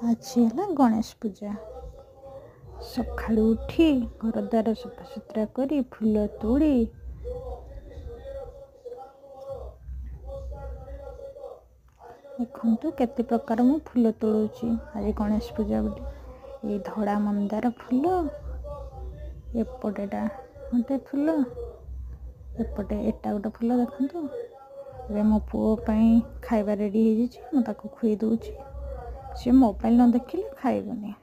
आज है गणेश पूजा। सकाळु उठी घर द्वार सफासुतरा करी फूल तोड़ी देखु केते प्रकार मु फूल तोड़ूची। आज गणेश पूजा बोली ये धड़ा मंदार फूल एपटेटा गोटे फूल एपटे एटा गोटे फूल देखु। ए मो पुओ खाଇବା रेडी हो खुई दूची। सी मोबाइल न देखिले खाइबनी।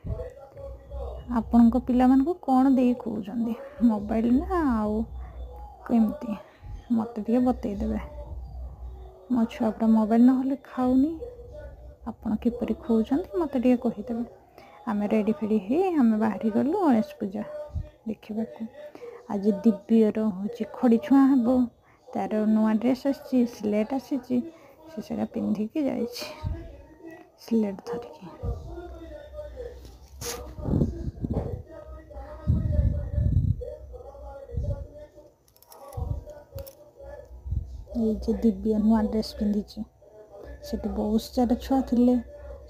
आपण पिला मानक कौन दे कहते मोबाइल ना आउ कमती मत बतईदेवे। मो छुआ मोबाइल ना खाऊनी आपड़ किपर खोजते मत कहीदेवे। आम रेडी फेडी आम बाहरी गलु गणेश पूजा देखा। आज दिव्यर हूँ खड़ी छुआ हम तार नुआ ड्रेस आसी स्लेट आसी से पिंधिकी जाए स्लेट धरिकी। ये दिव्य नुआ ड्रेस पिंधि से बहुत सारा छुआ थे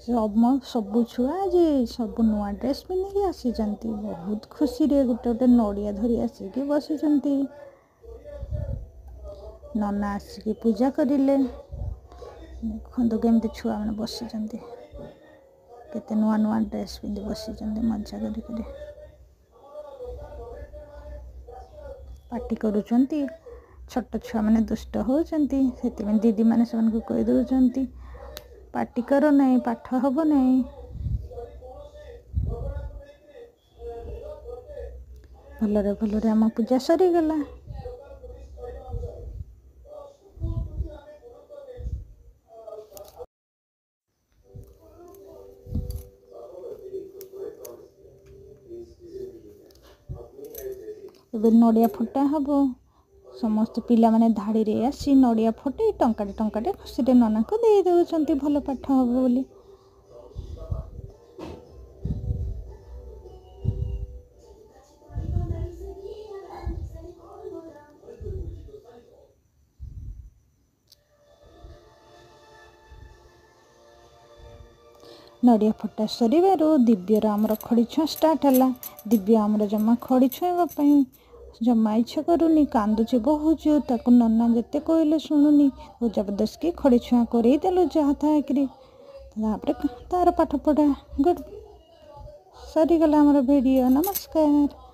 सब छुआ आज सब नुआ ड्रेस पिंधिकी आसी बहुत खुशी रे गोटे गोटे नड़िया धरी आसिकी बसी। नना आसिकी पूजा करें देखो केमती छुआ मैंने बसी केते नुआ नुआ ड्रेस पिंधि बसी मजा कर पार्टी करुँच। छोट छुआ मैंने दुष्ट होती दीदी मैंने से कही दौरान पार्टी कर नहीं पाठ हम नहीं। भलरे भलरे आम पूजा सरीगला। एबे नड़िया फटा हम समस्त पिला माने धाड़ी रे आसी नड़िया फटे टंकाटे टंकाटे खुशी नना को दे दौरान भल पाठ हम बोली। नड़िया फटा सर दिव्यर आमर खड़ी छुआ स्टार्ट है। दिव्य आमर जमा खड़ी छुआवाई जमा इच्छा करूनी कांदुची बहुत ताकू नना जिते कहले शुणुनी जबरदस्त खड़ी छुआ करदेलु जहाँ तार पाठ पढ़ा गुड सरीगला आमर वीडियो। नमस्कार।